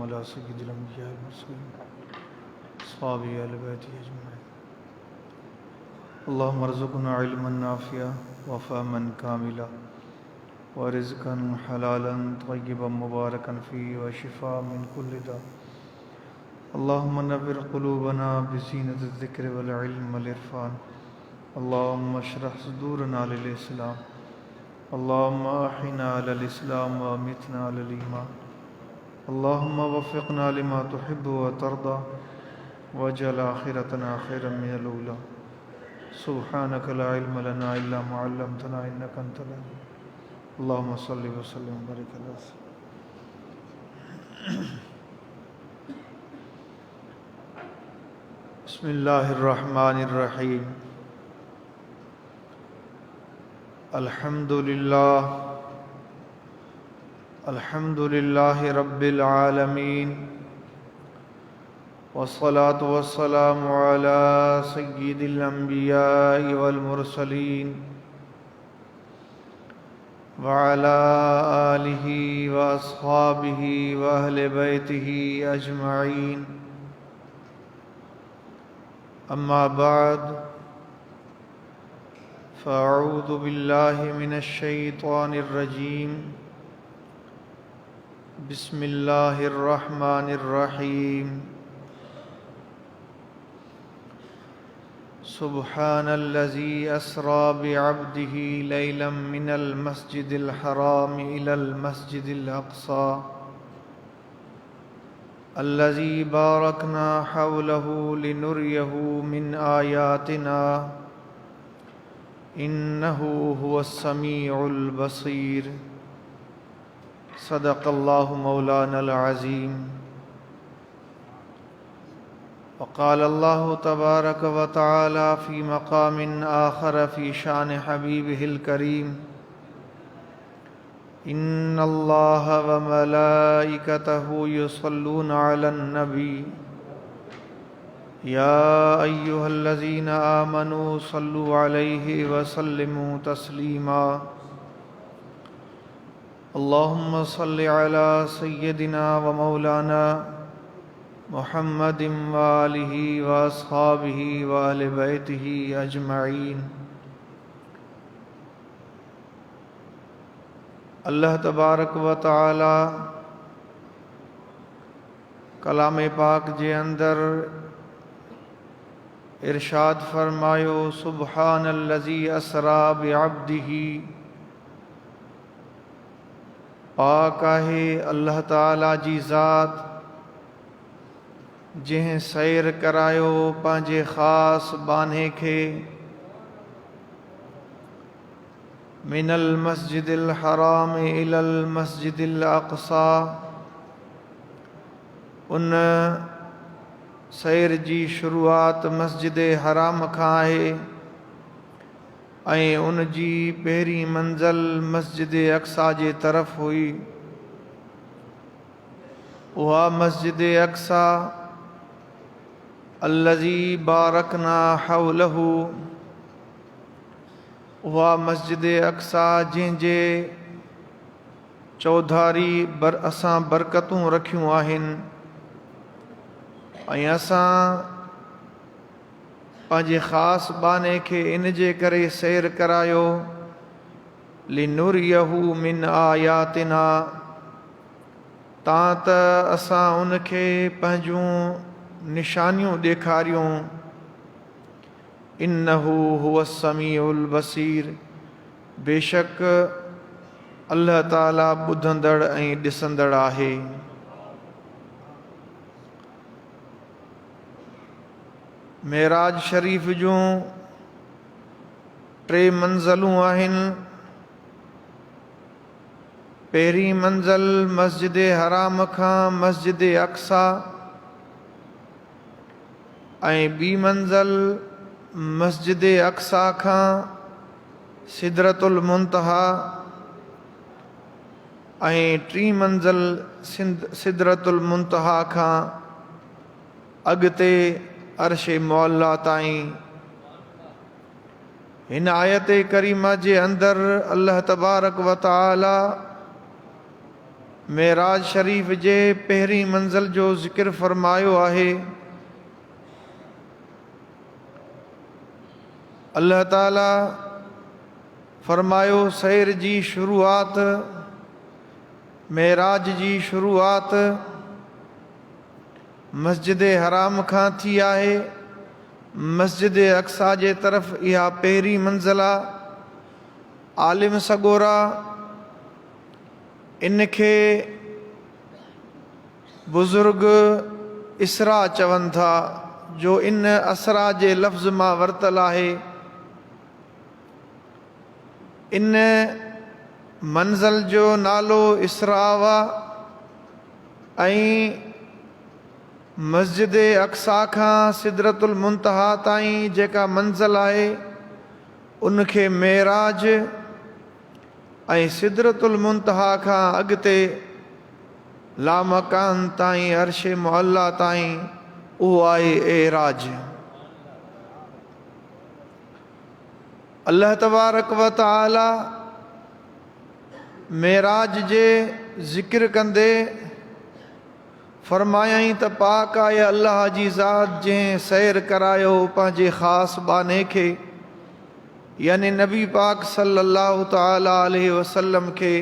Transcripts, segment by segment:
على سيد الأنبياء والمرسلين أصحابه أهل بيته أجمعين. اللهم ارزقنا علما نافعا وفهما كاملا ورزقا حلالا طيبا مباركا فيه وشفاء من كل داء. اللهم نور قلوبنا بزينة الذكر والعلم والعرفان. اللهم اشرح صدورنا للإسلام. اللهم أحينا على الإسلام وأمتنا على الإيمان. اللهم وفقنا لما تحب وترضى واجعل آخرتنا خيرا من الأولى. سبحانك لا علم لنا إلا ما علمتنا إنك أنت العليم. اللهم صل وسلم وبارك على سيدنا. بسم اللہ الرحمن الرحیم. الحمد للہ رب العالمین والصلاة والسلام على سید الانبیاء والمرسلین وعلى آلہ واصحابہ واہل بیتہ اجمعین. اما بعد فاعوذ باللہ من الشیطان الرجیم. بسم اللہ الرحمن الرحیم. سبحان الذی اسری بعبدہ لیلا من المسجد الحرام الی المسجد الاقصی الذي باركنا حوله لنريه من آياتنا إنه هو السميع البصير. صدق الله مولانا العظيم. وقال الله تبارك وتعالى في مقام آخر في شان حبيبه الكريم. ان اللہ وملائکتہ یصلون علی النبی یا ایہا الذین آمنوا صلوا علیہ وسلموا تسلیما. اللہم صل علی سیدنا ومولانا محمد وآلہ واصحابہ وآل بیتہ اجمعین. اللہ تبارک و تعالی کلام پاک جے اندر ارشاد فرمایو سبحان الذی اسری بعبدہ. پاک ہے اللہ تعالی جی ذات جنہیں سیر کرایو پانجے خاص بانے کھے من المسجد الحرام الى المسجد الاقصی. ان سیر جی شروعات مسجد حرام کھاں ہے ऐं उन जी पहिरीं मंज़िल मस्जिद अक़सा जे तरफ़ हुई. उहा मस्जिद अक़सा अल्लज़ी बारकना हौलहू. उहा मस्जिद अक़सा जंहिंजे चौधारी असां बरकतूं रखियूं आहिनि ऐं असां पंहिंजे ख़ासि बाने खे इन जे करे सैर करायो लिनुरियहू मिन आयातिना तां त असां उनखे पंहिंजूं निशानियूं ॾेखारियूं. इन्नहू हुव समीउल बसीर. बेशक अल्लाह ताला ॿुधंदड़ ऐं ॾिसंदड़ आहे. मेराज शरीफ़ जूं 3 मंज़िलूं आहिनि. पहिरीं मंज़िल मस्जिद हराम खां मस्जिद अक़सा ऐं ॿी मंज़िल मस्जिद अक़सा खां सिदरतुल मुंतहा ऐं 3 मंज़िल सिदरतुल मुंतहा खां अॻिते अर्श मौला ताईं. हिन आयत करीमा जे अंदर अल्लाह तबारक व तआला मेराज शरीफ़ जे पहिरीं मंज़िल जो ज़िक्र फ़रमायो आहे। अल्लाह ताला फ़रमायो सैर जी शुरूआत, मेराज जी शुरूआत मस्जिद हराम खां थी आहे। मस्जिद अक्सा जे तरफ़ इहा पहिरीं मंज़िल आहे। आलिम सगोरा इनखे बुज़ुर्ग इसरा चवनि था, जो इन असरा जे लफ़्ज़ मां वरितल आहे। इन मंज़िल जो नालो इसरा आहे ऐं मस्जिद अक्सा खां सिदरतुल मुंतहा ताईं जेका मंज़िल आहे उनखे मेराज ऐं सिदरतुल मुंतहा खां अॻिते लामकान ताईं अर्श मुअल्ला ताईं उहो आहे एराज। अल्लाह तबारक व तआला मेराज जे ज़िक्र कंदे फरमायाई त पाक आहे अल्लाह जी ज़ात जंहिं सैर करायो पंहिंजे ख़ासि बाने खे, यानी नबी पाक सल्लल्लाहु तआला अलैहि वसल्लम खे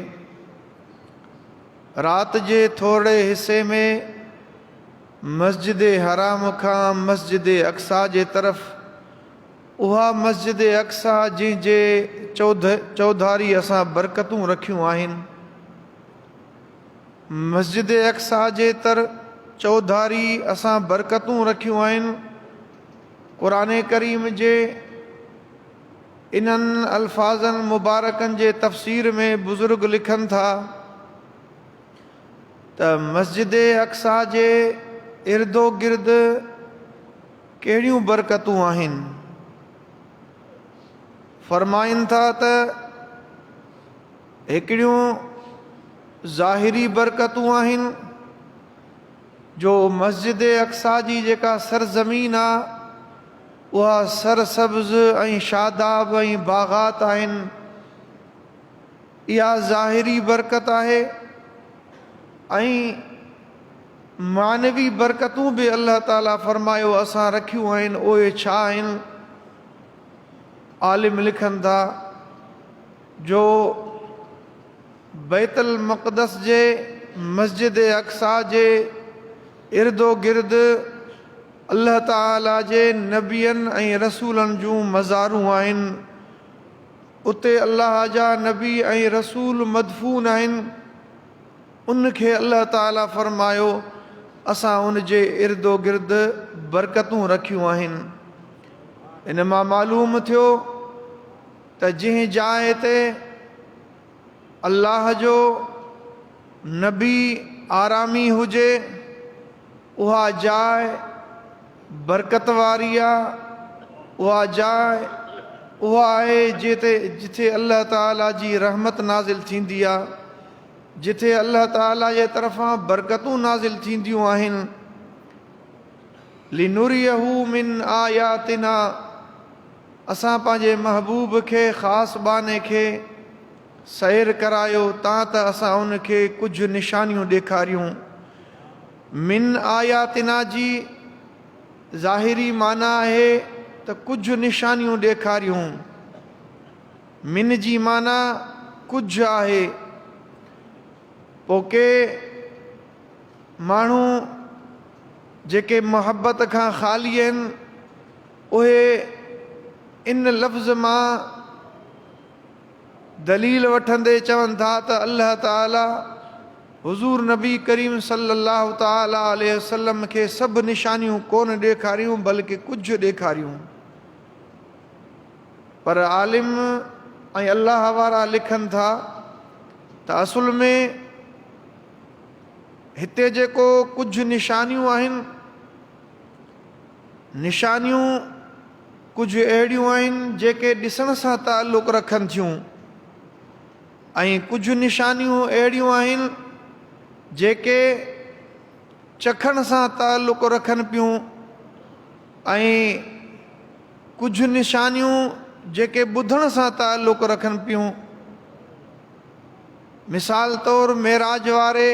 रात जे थोरे हिस्से में मस्जिद हराम खां मस्जिद अक्सा जे तरफ़, उहा मस्जिद अक्सा जंहिंजे चौधारी असां बरकतूं रखियूं आहिनि, मस्जिद अक्सा जे चौधारी असां बरकतूं रखियूं आहिनि। क़ुरान करीम जे इन्हनि अल्फाज़नि मुबारकनि जे तफ़सीर में बुज़ुर्ग लिखनि था त मस्जिद अक्सा जे इर्दो गिर्द कहिड़ियूं बरकतूं आहिनि। फरमाइनि था त हिकिड़ियूं ज़ाहिरी बरकतूं आहिनि, जो मस्जिद अक्सा जी जेका सरज़मीन आहे उहा सरसब्ज़ ऐं शादाब ऐं बाग़ात आहिनि, इहा ज़ाहिरी बरकत आहे। ऐं मानवी बरकतूं बि अल्लाह ताला फरमायो असां रखियूं आहिनि। उहे छा आहिनि? आलिम लिखनि था जो बैतुल मक़दस जे मस्जिद अक्सा जे इर्दो गिर्द अल्लाह ताला जे नबियनि ऐं रसूलनि जूं मज़ारूं आहिनि। उते अल्लाह जा नबी ऐं रसूल मदफून आहिनि। उनखे अल्लाह ताला फरमायो असां उन जे इर्दो गिर्द बरकतूं रखियूं आहिनि। इन मां मालूम थियो त जंहिं जाइ ते अल्लाह जो नबी आरामी हुजे उहा जाइ बरकत वारी आहे। उहा जाइ उहा आहे जिथे अल्लाह ताला जी रहमत नाज़िल थींदी आहे, जिथे अल्लाह ताला जे तरफ़ां बरकतूं नाज़िल थींदियूं आहिनि। लिनुरियहू मिन आयातिना, असां पंहिंजे महबूब खे ख़ासि बाने खे सैर करायो तां त असां उनखे कुझु निशानियूं ॾेखारियूं। मिन आयातिना जी ज़ाहिरी माना आहे त कुझु निशानियूं ॾेखारियूं। मिन जी माना कुझु आहे। पोइ के माण्हू जेके मोहबत खां ख़ाली आहिनि उहे इन लफ़्ज़ मां दलील वठंदे चवनि था त अल्लाह ताला हुज़ूर नबी करीम सल्लल्लाहु ताला अलैहि वसल्लम खे सभु निशानियूं कोन ॾेखारियूं बल्कि कुझु ॾेखारियूं। पर आलिम ऐं अल्लाह वारा लिखनि था त असुल में हिते जेको कुझु निशानियूं आहिनि, निशानियूं कुझु अहिड़ियूं आहिनि जेके ॾिसण सां ताल्लुक़ रखनि थियूं ऐं कुझु निशानियूं अहिड़ियूं आहिनि जेके चखण सां ताल्लुक़ रखनि पियूं ऐं कुझु निशानियूं जेके ॿुधण सां ताल्लुक़ रखनि पियूं। मिसाल तौर मेराज वारे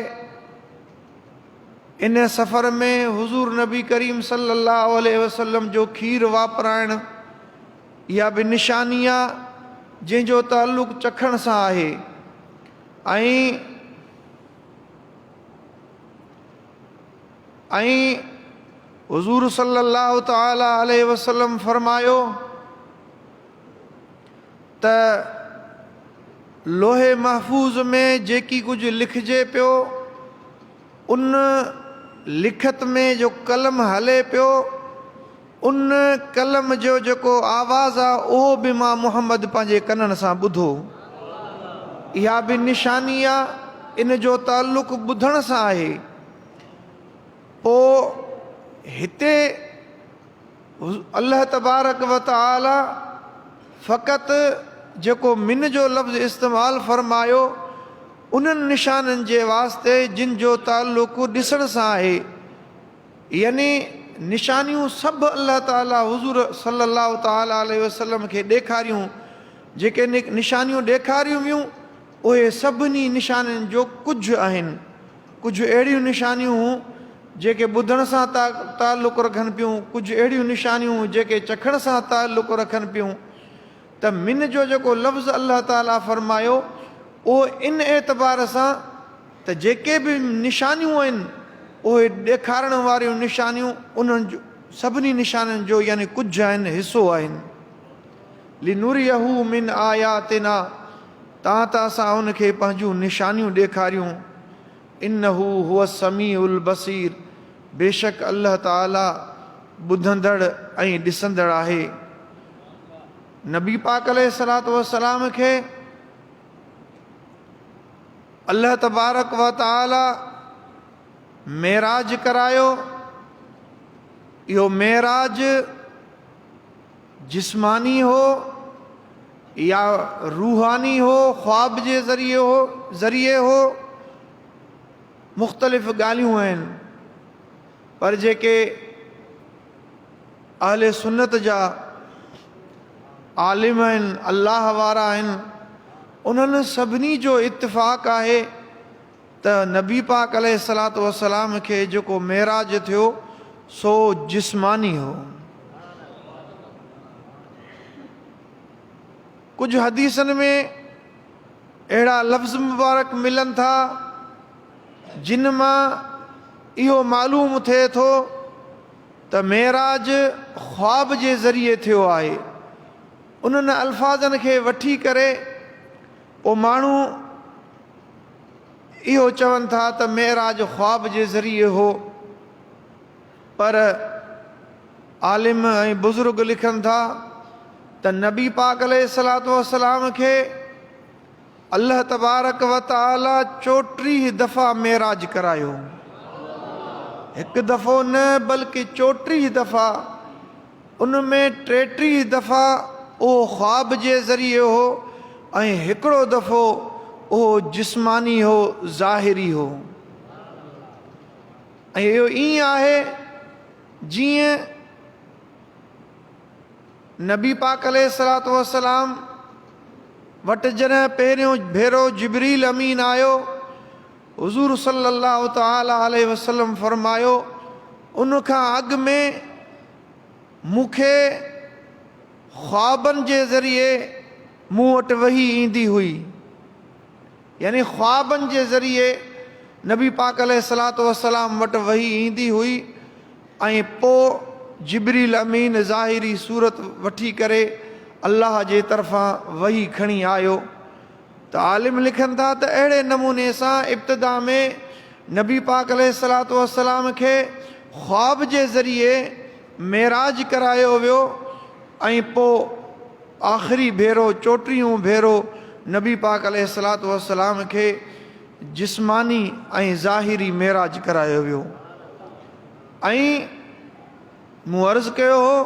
इन सफ़र में हुज़ूर नबी करीम सल्लल्लाहु अलैहि वसल्लम जो खीर वापराइण इहा बि निशानी आहे जंहिंजो ताल्लुक़ चखण सां आहे। ऐं हुज़ूर सल्लल्लाहु तआला अलैहि वसल्लम फरमायो त लोहे महफूज़ में जेकी कुझु लिखिजे पियो उन लिखत में जो कलम हले पियो उन कलम जो जेको आवाज़ आहे उहो बि मां मुहम्मद पंहिंजे कननि सां ॿुधो। इहा बि निशानी आहे, इन जो ताल्लुक़ ॿुधण सां आहे। पोइ हिते अल्लाह तबारक व तआला फ़क़ति जेको मिन जो लफ़्ज़ इस्तेमालु फ़रमायो उन्हनि निशाननि जे वास्ते जिन जो ताल्लुक़ ॾिसण सां आहे, यानी निशानियूं सभु अल्लाह ताला हुज़ूर सल्लल्लाहु तआला अलैहि वसल्लम खे ॾेखारियूं। जेके निशानियूं ॾेखारियूं वियूं उहे सभिनी निशानियुनि जो कुझु आहिनि। कुझु अहिड़ियूं निशानियूं हूं जेके ॿुधण सां ताल्लुक़ रखनि पियूं, कुझु अहिड़ियूं निशानियूं जेके चखण सां ताल्लुक़ रखनि पियूं। त मिन जो जेको लफ़्ज़ अल्लाह ताला फरमायो उहो इन एतबार सां त जेके बि निशानियूं आहिनि उहे ॾेखारण वारियूं निशानियूं उन्हनि जो सभिनी निशानियुनि जो यानी कुझु आहिनि, हिसो आहिनि। लिनुरियहू मिन आयातिना, तां त असां उनखे पंहिंजूं निशानियूं ॾेखारियूं। इन्नहू हुव समीउल बसीर, बेशक अल्लाह ताला ॿुधंदड़ ऐं ॾिसंदड़ आहे। नबी पाक अलैहिस्सलातु वस्सलाम खे अल्लाह तबारक व तआला मेराज करायो। इहो मेराज जिस्मानी हो या रूहानी हो, ख्वाब जे ज़रिए हो, मुख़्तलिफ़ ॻाल्हियूं आहिनि। पर जेके अहले सुन्नत जा आलिम आहिनि, अल्लाह वारा आहिनि, उन्हनि सभिनी जो इत्तिफ़ाक़ आहे त नबी पाक अलैहिस्सलातु वस्सलाम खे जेको मेराज थियो सो जिस्मानी हो। कुझु हदीसनि में अहिड़ा लफ़्ज़ मुबारक मिलनि था जिन मां इहो मालूम थिए थो त मेराज ख्वाब जे ज़रिए थियो आहे। उन्हनि अल्फाज़नि खे वठी करे पोइ माण्हू इहो चवनि था त मेराज ख्वाब जे ज़रिए हो। पर आलिम ऐं बुज़ुर्ग लिखनि था त नबी पाक अलैहिस्सलातु वस्सलाम खे अल्लाह तबारक व तआला 34 दफ़ा मेराज करायो। हिकु दफ़ो न बल्कि 34 दफ़ा। उनमें 33 दफ़ा उहो ख्वाब जे ज़रिए हो ऐं हिकिड़ो दफ़ो उहो जिस्मानी हो, ज़ाहिरी हो। ऐं इहो ईअं आहे जीअं नबी पाक अलैहिस्सलातु वस्सलाम वटि जॾहिं पहिरियों भेरो जिब्रील अमीन आयो, हुज़ूर सल्लल्लाहु तआला अलैहि वसल्लम फरमायो उनखां अॻु में मूंखे ख्वाबनि जे ज़रिए मूं वटि वही ईंदी हुई। यानी ख्वाबनि जे ज़रिए नबी पाक अलैहिस्सलातु वस्सलाम वटि वही ईंदी हुई ऐं पोइ जिब्रील अमीन ज़ाहिरी सूरत वठी करे अल्लाह जे तरफ़ां वही खणी आयो। त आलिम लिखनि था त अहिड़े नमूने सां इब्तिदा में नबी पाक अलैहिस्सलातु वस्सलाम खे ख्वाब जे ज़रिए मेराज करायो वियो ऐं पोइ आख़िरी भेरो 34 भेरो नबी पाक अलैहिस्सलातु वस्सलाम खे जिस्मानी ऐं ज़ाहिरी मेराज करायो वियो। ऐं मूं अर्ज़ु कयो हो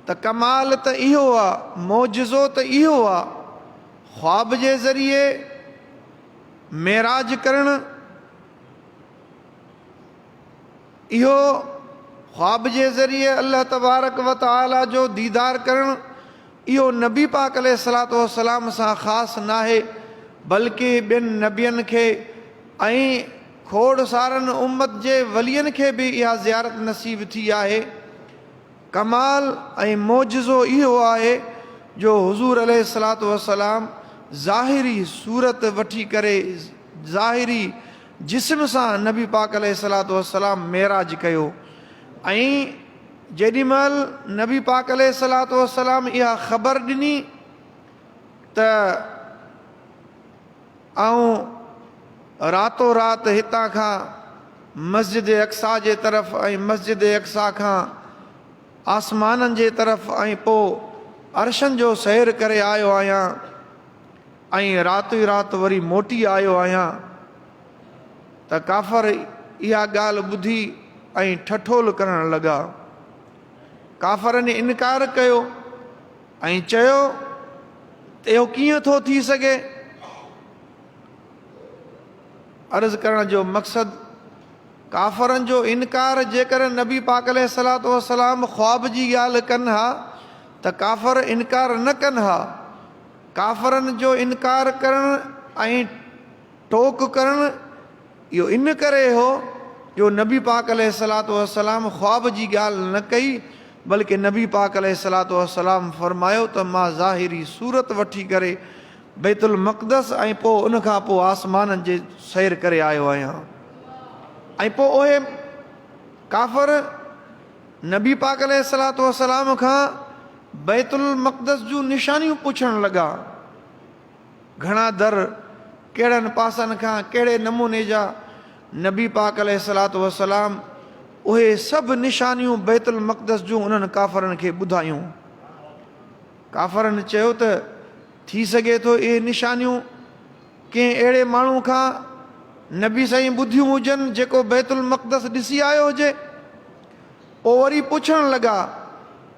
त कमाल त इहो आहे, मौजिज़ो त इहो आहे, ख्वाब जे ज़रिए मेराज करणु। इहो ख्वाब जे ज़रिए अल्लाह तबारक व तआला जो दीदार करणु इहो नबी पाक अलैहिस्सलातु वस्सलाम सां ख़ासि नाहे, बल्कि ॿियनि नबियनि खे ऐं खोड़ सारनि उम्मत जे वलियनि खे बि इहा ज़ियारत नसीब थी आहे। कमाल ऐं मौजज़ो इहो आहे जो हुज़ूर अलैहिस्सलातु वस्सलाम ज़ाहिरी सूरत वठी करे ज़ाहिरी जिस्म सां नबी पाक अलैहिस्सलातु वस्सलाम मेराज कयो। ऐं जेॾीमहिल नबी पाक अलैहिस्सलातु वस्सलाम इहा ख़बर ॾिनी त आऊं रातो राति हितां खां मस्जिद अक़सा जे तरफ़ ऐं मस्जिद अक़सा खां आसमाननि जे तरफ़ ऐं पोइ अर्शनि जो सैर करे आयो आहियां ऐं राति ई राति वरी मोटी आयो आहियां, त काफ़र इहा ॻाल्हि ॿुधी ऐं ठठोल करणु लॻा। काफ़रनि इनकार कयो ऐं चयो त इहो कीअं थो थी सघे। अर्ज़ु करण जो मक़सदु, काफ़रनि जो इनकार जेकर नबी पाक अलैहिस्सलातु वस्सलाम ख़्वाब जी ॻाल्हि कनि हा त काफ़र इनकार न कनि हा। काफ़रनि जो इनकार करणु ऐं टोक करणु इहो इन करे हो जो नबी पाक अलैहिस्सलातु वस्सलाम ख़्वाब जी ॻाल्हि न कई, बल्कि नबी पाक अलैहिस्सलातु वस्सलाम फरमायो त मां ज़ाहिरी सूरत वठी करे बैतुल मक़दस ऐं पोइ उनखां पोइ आसमाननि जे सैर करे आयो आहियां। ऐं पोइ उहे काफ़र नबी पाक अलैहिस्सलातु वस्सलाम खां बैतुल मक़दस जूं निशानियूं पुछणु लॻा। घणा दर, कहिड़नि पासनि खां, कहिड़े नमूने जा। नबी पाक अलैहिस्सलातु वस्सलाम उहे सभु निशानियूं बैतुल मक़दस जूं उन्हनि काफ़रनि खे ॿुधायूं। काफ़रनि चयो त थी सघे थो इहे निशानियूं कंहिं अहिड़े माण्हू खां नबी साईं ॿुधियूं हुजनि जेको बैतुल मक़दस ॾिसी आयो हुजे। पोइ वरी पुछणु लॻा,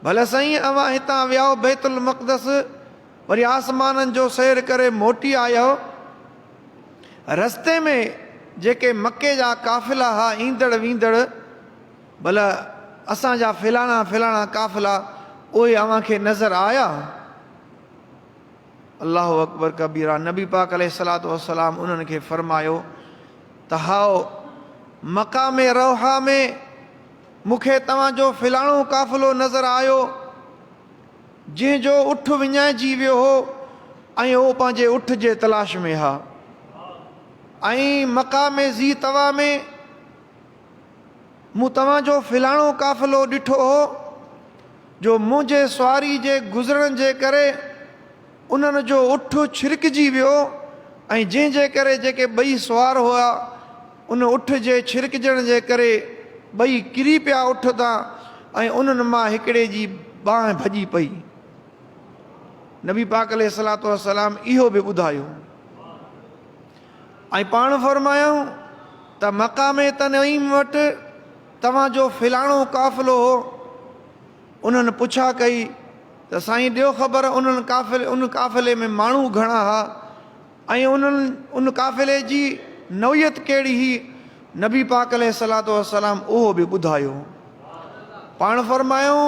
भले साईं अवां हितां विया बैतुल मक़दस, वरी आसमाननि जो सैर करे मोटी आया, रस्ते में जेके मके जा काफ़िला हुआ ईंदड़ वींदड़, भला असांजा फलाणा फलाणा काफ़िला उहे अव्हांखे नज़र आया? अल्लाहु अकबर कबीरा। नबी पाक अलैहिस्सलातु वस्सलाम उन्हनि खे फरमायो त हाओ मक़ामे रोहा में मूंखे तव्हांजो फलाणो काफ़िलो नज़र आयो जंहिंजो उठ विञाइजी वियो हो ऐं उहो पंहिंजे उठ जे तलाश में हा। ऐं मक़ामे ज़ी तवा में मूं तव्हांजो फलाणो काफ़िलो ॾिठो हो जो मुंहिंजे सुवारी जे गुज़रण जे करे उन्हनि जो उठ छिरकिजी वियो, ऐं जंहिंजे करे जेके ॿई सुवार हुआ उन उठ जे छिरकजण जे करे ॿई किरी पिया उठ तां, ऐं उन्हनि मां हिकिड़े जी बांह भॼी पई। नबी पाक अलैहिस्सलातु वस्सलाम इहो बि ॿुधायो ऐं पाण फरमायूं त मक़ामे तनईम वटि तव्हांजो फलाणो काफ़िलो हो। उन्हनि पुछा कई त साईं ॾियो ख़बर उन काफ़िले में माण्हू घणा हुआ ऐं उन काफ़िले जी नौयत कहिड़ी हुई। नबी पाक अलैहिस्सलातु वस्सलाम उहो बि ॿुधायो। पाण फरमायूं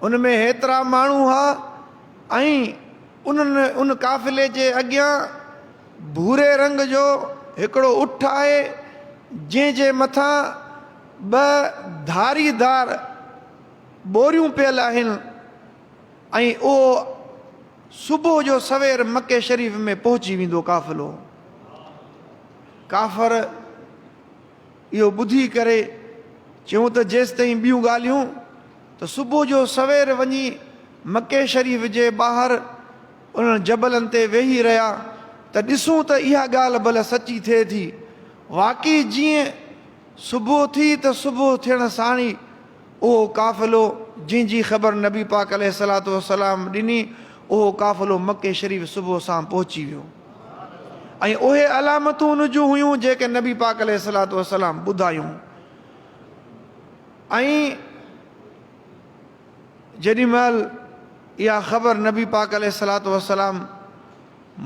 उन में हेतिरा माण्हू हुआ ऐं उन काफ़िले जे अॻियां भूरे रंग जो हिकिड़ो उठ आहे जंहिंजे मथां ॿ धारीदार बोरियूं पियल आहिनि, ऐं उहो सुबुह जो सवेर मके शरीफ़ में पहुची वेंदो काफ़िलो। काफ़र इहो ॿुधी करे चयूं त जेसि ताईं ॿियूं ॻाल्हियूं त सुबुह जो सवेर वञी मके शरीफ़ जे ॿाहिरि उन्हनि जबलनि ते वेही रहिया त ॾिसूं त इहा ॻाल्हि भला सची थिए थी। वाक़ई जीअं सुबुह थी त सुबुह थियण साण ई उहो काफ़िलो जंहिंजी ख़बर नबी पाक अलैहिस्सलातु वस्सलाम ॾिनी, उहो काफ़िलो मके शरीफ़ सुबुह सां पहुची वियो। ऐं उहे अलामतूं उन जूं हुयूं जेके नबी पाक अलैहिस्सलातु वस्सलाम ॿुधायूं। ऐं जेॾीमहिल इहा ख़बर नबी पाक अलैहिस्सलातु वस्सलाम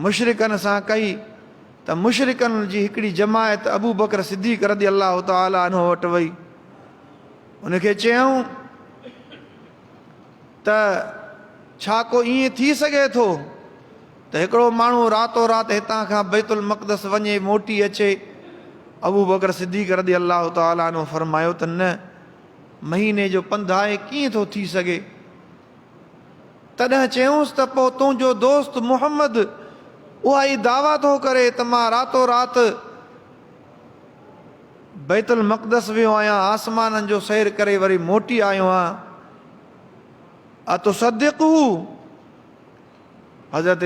मुशरिकनि सां कई त मुशरिकनि जी हिकिड़ी जमायत अबू बकर सिद्दीक़ रज़ियल्लाहु तआला अन्हु वटि वई। उनखे चयऊं त छा को ईअं थी सघे थो त हिकिड़ो माण्हू रातो राति हितां खां बैतुल मक़दस वञे मोटी अचे। अबू बकर सिद्दीक़ रज़ी अल्लाह ताला अन्हु फरमायो त न, महीने जो पंधु आहे, कीअं थो थी सघे। तॾहिं चयूंसि त पोइ तुंहिंजो दोस्त मुहम्मद उहा ई दावा थो करे त मां रातो राति बैतुल मक़दस वियो आहियां, आसमाननि जो सैर करे वरी मोटी आयो आहियां। अतुसद्दिक़ू, हज़रत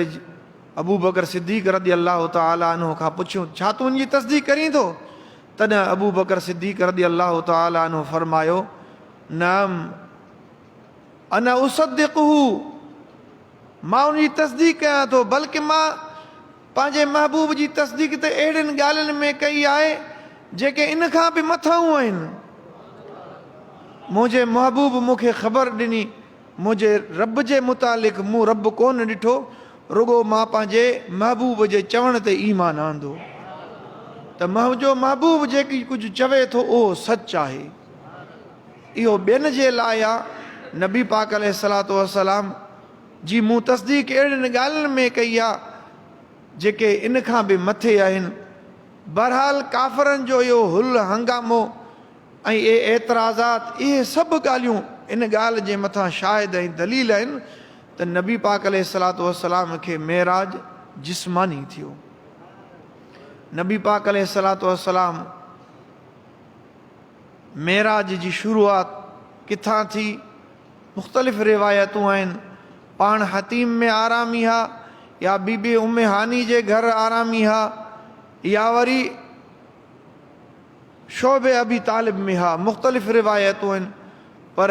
अबू बकर सिद्दीक़ रज़ी अल्लाह ताला अन्हु खां पुछियो, छा तूं उनजी तस्दीक़ करीं थो? तॾहिं अबू बकर सिद्दीक़ रज़ी अल्लाह ताला अन्हु फरमायो, नअम अना उसद्दिक़ू, मां उनजी तस्दीक़ कयां थो, बल्कि मां पंहिंजे महबूब जी तस्दीक़ त अहिड़ियुनि ॻाल्हियुनि में कई आहे जेके इन खां बि मथां आहिनि। मुंहिंजे महबूब मूंखे ख़बर ॾिनी, मुंहिंजे रब जे मुतालिक़ मूं रब कोन ॾिठो, रुगो मां पंहिंजे महबूब जे चवण ते ईमान आंदो त मुंहिंजो महबूब जेकी कुझु चवे थो उहो सच आहे। इहो ॿियनि जे लाइ आहे। नबी पाक अलैहिस्सलातु वस्सलाम जी मूं तस्दीक़ अहिड़ियुनि ॻाल्हियुनि में कई आहे जेके इन खां बि मथे आहिनि। बहरहाल काफ़रनि जो इहो हुल हंगामो ऐं इहे एतिराज़ात, इहे सभु ॻाल्हियूं इन ॻाल्हि जे मथां शाहिद ऐं दलील आहिनि त नबी पाक अलैहिस्सलातु वस्सलाम खे मेराज जिस्मानी थियो। नबी पाक अलैहिस्सलातु वस्सलाम मेराज जी शुरूआत किथां थी? मुख़्तलिफ़ रिवायतूं आहिनि। पाण हतीम में आरामी हा, या बीबी उम्मे हानी जे घर आरामी हा, या वरी शोबे अबी तालिब में हा। मुख़्तलिफ़ रिवायतूं आहिनि, पर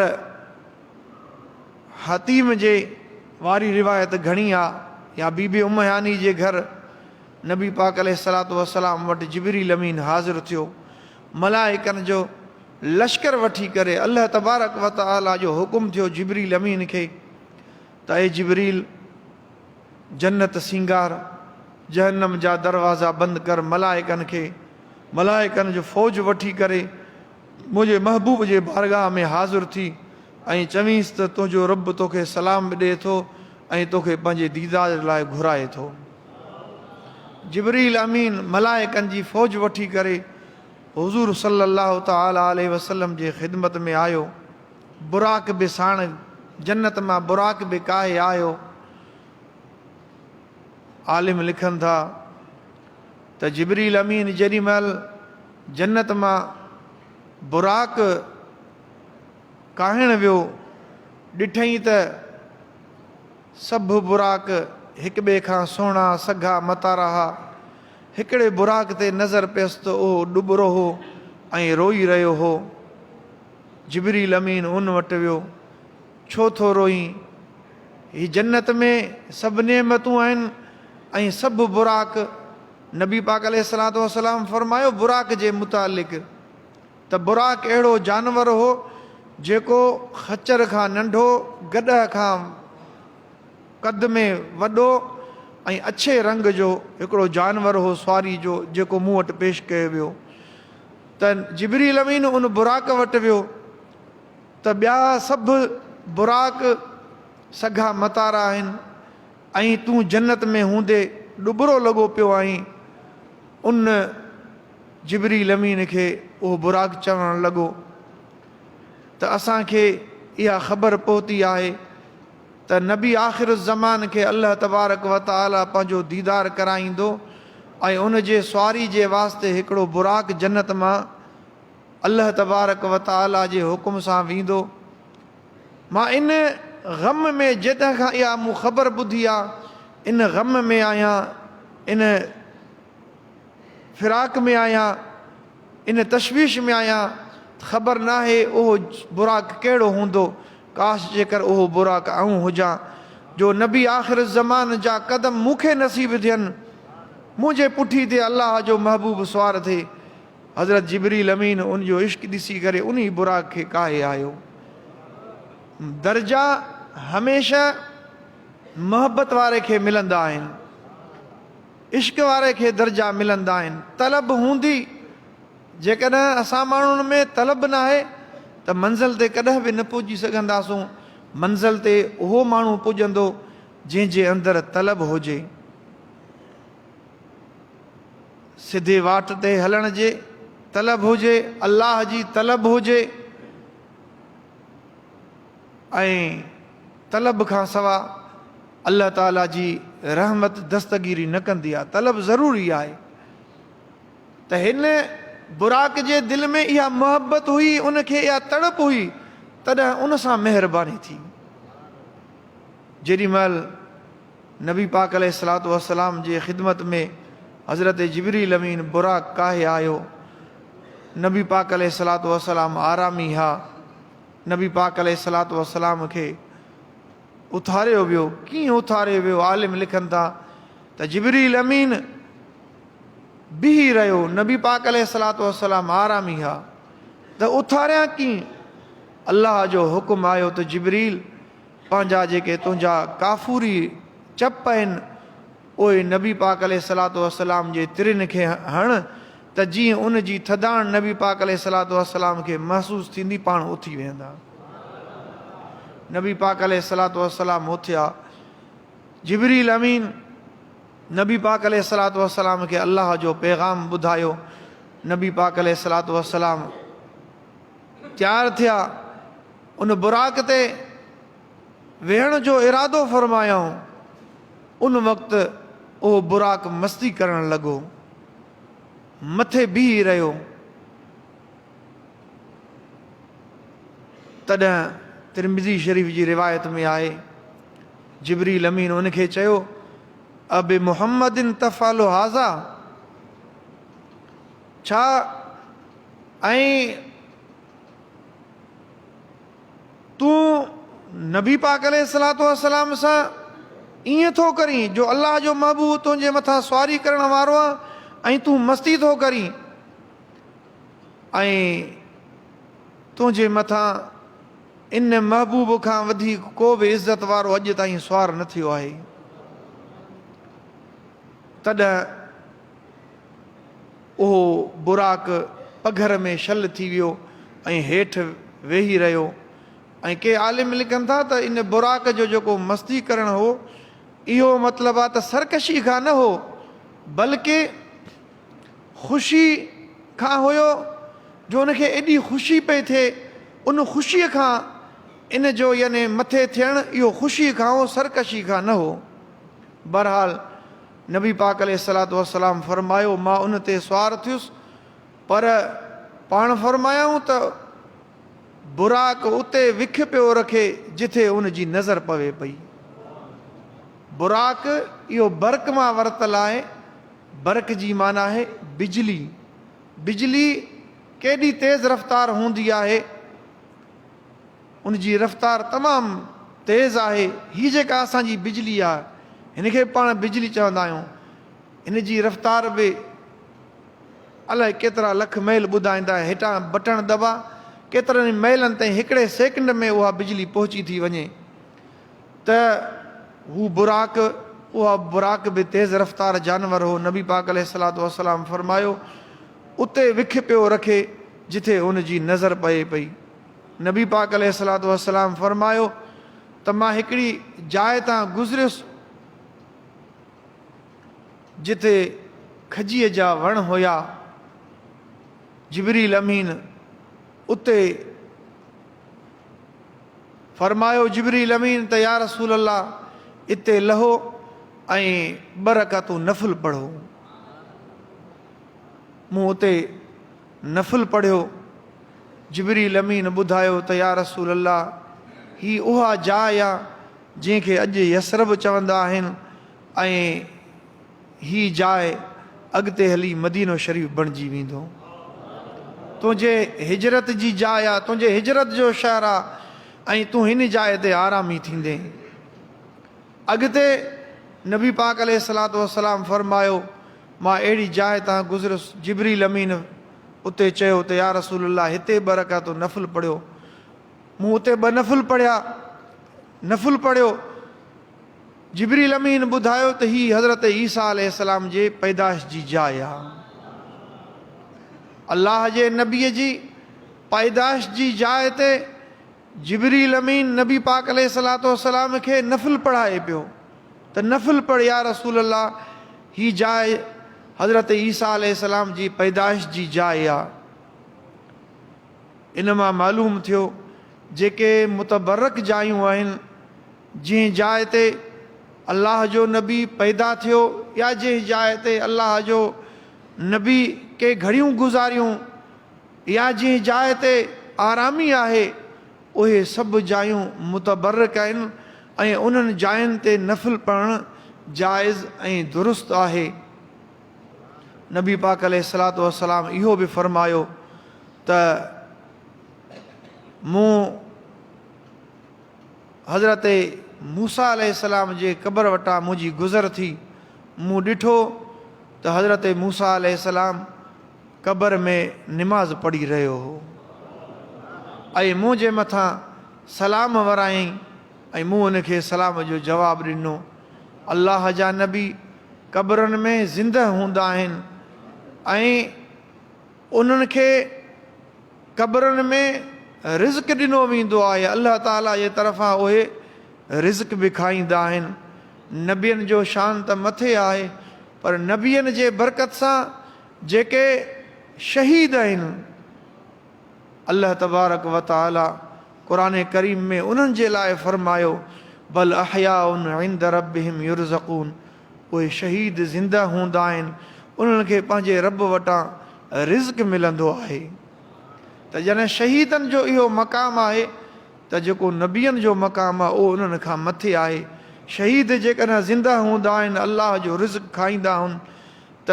हतीम जे वारी रिवायत घणी आहे। या बीबी उम्मे हानी जे घर नबी पाक अलैहिस्सलातु वस्सलाम वटि जिब्रील अमीन हाज़िर थियो, मलाइकनि जो लश्कर वठी करे। अल्लाह तबारक व तआला जो हुकुम थियो जिब्रील अमीन खे त ए जिब्रील, जन्नत सिंगार, जहन्नम जा दरवाज़ा बंदि कर। मलाइकनि जो फ़ौज वठी करे मुंहिंजे महबूब जे बारगाह में हाज़िर थी ऐं चवींसि त तुंहिंजो रब तोखे सलाम ॾिए थो ऐं तोखे पंहिंजे दीदार लाइ घुराए थो। जिब्रील अमीन मलाइकनि जी फ़ौज वठी करे हुज़ूर सल्लल्लाहु तआला अलैहि वसल्लम जे ख़िदमत में आयो। बुराक बि साण जन्नत मां बुराक बि काहे आयो। आलिम लिखनि था त जिब्रील अमीन जेॾी महिल जन्नत मां बुराक काहिण वियो, ॾिठईं त सभु बुराक हिक ॿिए खां सुहिणा सघा मतारा हा। हिकिड़े बुराक ते नज़र पियसि त उहो डुबरो हो ऐं रोई रहियो हो। जिब्रील अमीन उन वटि वियो, छो थो रोईं? ही जन्नत में सभु नेमतूं आहिनि ऐं सभु बुराक। नबी पाक अलैहिस्सलातु वस्सलाम फरमायो बुराक जे मुतालिक़ त बुराक अहिड़ो जानवर हो जेको खच्चर खां नंढो, गॾह खां कद में वॾो ऐं अछे रंग जो हिकिड़ो जानवर हो सवारी जो, जेको मूं वटि पेश कयो वियो। त जिब्रील अमीन उन बुराक वटि वियो त ॿिया सभु बुराक सघा मतारा आहिनि ऐं तूं जन्नत में हूंदे डुबरो लॻो पियो आहीं। उन जिब्रील अमीन खे उहो बुराक चवणु लॻो त असांखे इहा ख़बर पहुती आहे त नबी आख़िर ज़मान खे अल्लाह तबारक व तआला पंहिंजो दीदार कराईंदो ऐं उन जे सवारी जे वास्ते हिकिड़ो बुराक जन्नत मां अल्लाह तबारक व तआला जे हुकुम सां वेंदो। मां इन ग़म में जॾहिं खां इहा मूं ख़बर ॿुधी आहे, इन ग़म में आहियां, इन फिराक में आहियां, इन तशवीश में आहियां। ख़बर न आहे उहो बुराक कहिड़ो हूंदो। काश जेकर उहो बुराक आऊं हुजां जो नबी आख़िर ज़मान जा क़दम मूंखे नसीब थियनि, मुंहिंजे पुठी ते अलाह जो महबूब सवार थिए। हज़रत जिब्रील अमीन उन जो इश्क ॾिसी करे उन बुराक खे काहे आयो। दर्जा हमेशह मोहब्बत वारे खे मिलंदा आहिनि, इश्क वारे खे दर्जा मिलंदा आहिनि। तलब हूंदी, जेकॾहिं असां माण्हुनि में तलब न आहे त मंज़िल ते कॾहिं बि न पुॼी सघंदासूं। मंज़िल ते उहो माण्हू पुॼंदो जंहिंजे अंदरि तलब हुजे। सिधे वाट ते हलण जे तलब हुजे, अल्लाह जी तलब हुजे, ऐं तलब खां सवा अल्लाह ताला जी रहमत दस्तगीरी न कंदी आहे। तलब ज़रूरी आहे। त हिन बुराक जे दिलि में इहा मोहबत हुई, उनखे इहा तड़प हुई, तॾहिं उन सां महिरबानी थी। जेॾीमहिल नबी पाक अलैहिस्सलातु वस्सलाम जे ख़िदमत में हज़रत जिब्रील अमीन बुराक काहे आयो, नबी पाक अलैहिस्सलातु वस्सलाम आरामी हा, नबी पाक अलैहिस्सलातु वस्सलाम खे उथारियो वियो। कीअं उथारियो वियो? आलिम लिखनि था त जिब्रील अमीन बीही रहियो, नबी पाक अलैहिस्सलातु वस्सलाम आरामी हा, त उथारियां कीअं? अल्लाह जो हुकुम आयो त जिब्रील पंहिंजा जेके तुंहिंजा काफ़ूरी चप आहिनि उहे नबी पाक अलैहिस्सलातु वस्सलाम जे तिरिन खे हण, त जीअं उन जी थधाण नबी पाक अलैहिस्सलातु वस्सलाम खे महसूस थींदी, पाण उथी वेंदा। नबी पाक अलैहिस्सलातु वस्सलाम उथिया। जिब्रील अमीन नबी पाक अलैहिस्सलातु वस्सलाम खे अल्लाह जो पैगाम ॿुधायो। नबी पाक अलैहिस्सलातु वस्सलाम तयारु थिया, उन बुराक ते वेहण जो इरादो फरमायाऊं। उन वक़्तु उहो बुराक मस्ती करणु लॻो, मथे बीही रहियो। तॾहिं तिरमिज़ी शरीफ़ जी रिवायत में आहे, जिब्रील अमीन उनखे चयो, अब मुहम्मदिन तफ़ालो हाज़ा, छा ऐं तूं नबी पाक अलैहिस्सलातु वस्सलाम सां ईअं थो करीं जो अल्लाह जो महबूब तुंहिंजे मथां सवारी करण वारो आहे ऐं तूं मस्ती थो करीं, ऐं तुंहिंजे मथां इन महबूब खां वधीक को बि इज़त वारो अॼु ताईं सुवार न थियो आहे। तॾहिं उहो बुराक पघर में शल थी वियो ऐं हेठि वेही रहियो। ऐं के आलिम लिखनि था त इन बुराक जो जेको मस्ती करणु हो, इहो मतिलबु आहे त सरकशी खां न हो, बल्कि ख़ुशी खां हुयो, जो उनखे एॾी ख़ुशी पई थिए। उन ख़ुशीअ खां इन जो यानी मथे थियणु इहो ख़ुशी खां हो, सरकशी खां न हो। बहरहाल नबी पाक अलैहिस्सलातु वस्सलाम फरमायो, मां उन ते सुवार थियुसि, पर पाण फरमायूं त बुराक उते विख पियो रखे जिथे उन जी नज़र पवे पई। बुराक इहो बर्क़ मां वरितल आहे। बर्क़ जी माना आहे बिजली। बिजली केॾी तेज़ रफ़्तार हूंदी आहे, उन जी रफ़्तार तमामु तेज़ आहे। हीअ जेका असांजी बिजली आहे, हिन खे पाण बिजली चवंदा आहियूं, हिन जी रफ़्तार बि अलाए केतिरा लख मैल ॿुधाईंदा। हेठां बटण दॿा, केतिरनि मैलनि ताईं हिकिड़े सेकेंड में उहा बिजली पहुची थी वञे। त हू बुराक, उहा बुराक बि तेज़ रफ़्तार जानवर हो। नबी पाक अलैहिस्सलातु वस्सलाम फरमायो, उते विख पियो रखे जिथे उन जी नज़र पए पई। नबी पाक अलैहिस्सलातु वस्सलाम फरमायो त मां हिकिड़ी जाइ तां गुज़रियुसि जिथे खजीअ जा वण हुया। जिब्रील अमीन उते फरमायो, जिब्रील अमीन त या रसूल अल्लाह, इते लहो ऐं 2 रकातूं नफ़िल पढ़ो। मूं उते नफ़िल पढ़ियो। जिब्रील अमीन ॿुधायो त या रसूल अल्लाह, ही उहा जाइ आहे जंहिंखे अॼु यसरब चवंदा आहिनि, ऐं ही जाइ अॻिते हली मदीनो शरीफ़ बणिजी वेंदो। तुंहिंजे हिजरत जी जाइ आहे, तुंहिंजे हिजरत जो शहर आहे, ऐं तूं हिन जाइ ते आरामी थींदे। अॻिते नबी पाक अलैहिस्सलातु वस्सलाम फरमायो, मां अहिड़ी जाइ तां गुज़रियुसि। जिब्रील अमीन उते चयो त या रसूल अल्लाह, हिते 2 रकातूं नफ़िल पढ़ियो। मूं उते 2 नफ़िल पढ़िया, नफ़िल पढ़ियो। जिब्रील अमीन ॿुधायो त ही हज़रत ईसा अलैहिस्सलाम जे पैदाइश जी जाइ आहे। अल्लाह जे नबीअ जी पैदाइश जी जाइ ते जिब्रील अमीन नबी पाक अलैहिस्सलातु वस्सलाम खे नफ़िल पढ़ाए पियो त नफ़िल पढ़ या रसूल अल्लाह, ही जाइ हज़रत ईसा अलैहिस्सलाम जी पैदाइश जी जाइ आहे। इन मां मालूम थियो जेके मुतबरक जायूं आहिनि, जंहिं जाइ ते अल्लाह जो नबी पैदा थियो या जंहिं जाइ ते अल्लाह जो नबी के घड़ियूं गुज़ारियूं या जंहिं जाइ ते आरामी आहे, उहे सभु जायूं मुतबरक आहिनि ऐं उन्हनि जायुनि ते नफ़िल पढ़णु जाइज़ ऐं दुरुस्त आहे। नबी पाक अलैहिस्सलातु वस्सलाम इहो बि फ़रमायो त मूं हज़रत मूसा अलैहिस्सलाम जे क़बर वटां मुंहिंजी गुज़र थी, मूं ॾिठो त हज़रत मूसा अलैहिस्सलाम क़बर में निमाज़ पढ़ी रहियो हो ऐं मूं जे मथां सलाम वरायईं ऐं मूं उनखे सलाम जो जवाबु ॾिनो। अल्लाह जा नबी क़बरुनि में ज़िंदह हूंदा आहिनि ऐं उन्हनि खे क़बरुनि में रिज़्क़ ॾिनो वेंदो आहे। अल्लाह ताला जे तरफ़ां उहे रिज़्क़ बि खाईंदा आहिनि। नबियनि जो शान त मथे आहे, पर नबियनि जे बरकत सां जेके शहीद आहिनि, अल्लाह तबारक व तआला क़ुरान करीम में उन्हनि जे लाइ फ़रमायो बल अहयाउन इंद रब्बिहिम युरज़क़ून, उहे शहीद ज़िंदा हूंदा आहिनि, उन्हनि खे पंहिंजे रब वटां रिज़्क़ मिलंदो आहे। त जॾहिं शहीदनि जो इहो मक़ाम आहे त जेको नबियनि जो मक़ाम आहे उहो उन्हनि खां मथे आहे। शहीद जेकॾहिं ज़िंदा हूंदा आहिनि, अल्लाह जो रिज़्क़ खाईंदा आहिनि, त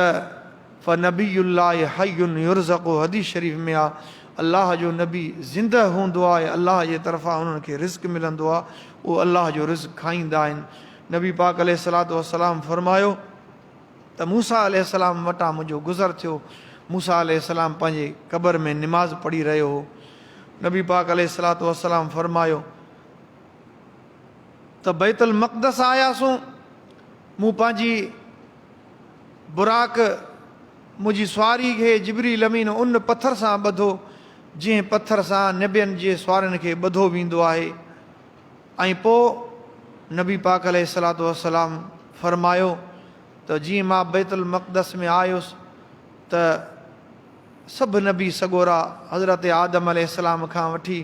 फ़नबियुल्लाहि हय्युन युरज़क़ु, हदीस शरीफ़ में आहे अल्लाह जो नबी ज़िंदा हूंदो आहे, अल्लाह जे तरफ़ां उन्हनि खे रिज़्क़ मिलंदो आहे, उहो अल्लाह जो रिज़्क़ खाईंदा आहिनि। नबी पाक अलैहिस्सलातु वस्सलाम फ़रमायो त मूसा अलैहिस्सलाम वटां मुंहिंजो गुज़र थियो। मूसा अलैहिस्सलाम पंहिंजे क़बर में निमाज़ पढ़ी रहियो हो। नबी पाक अलैहिस्सलातु वस्सलाम फ़रमायो त बैतुल मक़दस आयासूं, मूं पंहिंजी बुराक मुंहिंजी सुवारी खे जिब्रील अमीन उन पथर सां ॿधो जंहिं पथर सां नबियनि जे सुवारनि खे ॿधो वेंदो आहे। ऐं पोइ नबी पाक अलैहिस्सलातु वस्सलाम फ़रमायो त जीअं मां बैतुल मक़दस में आयुसि त सभु नबी सॻोरा हज़रत आदम अलैहिस्सलाम खां वठी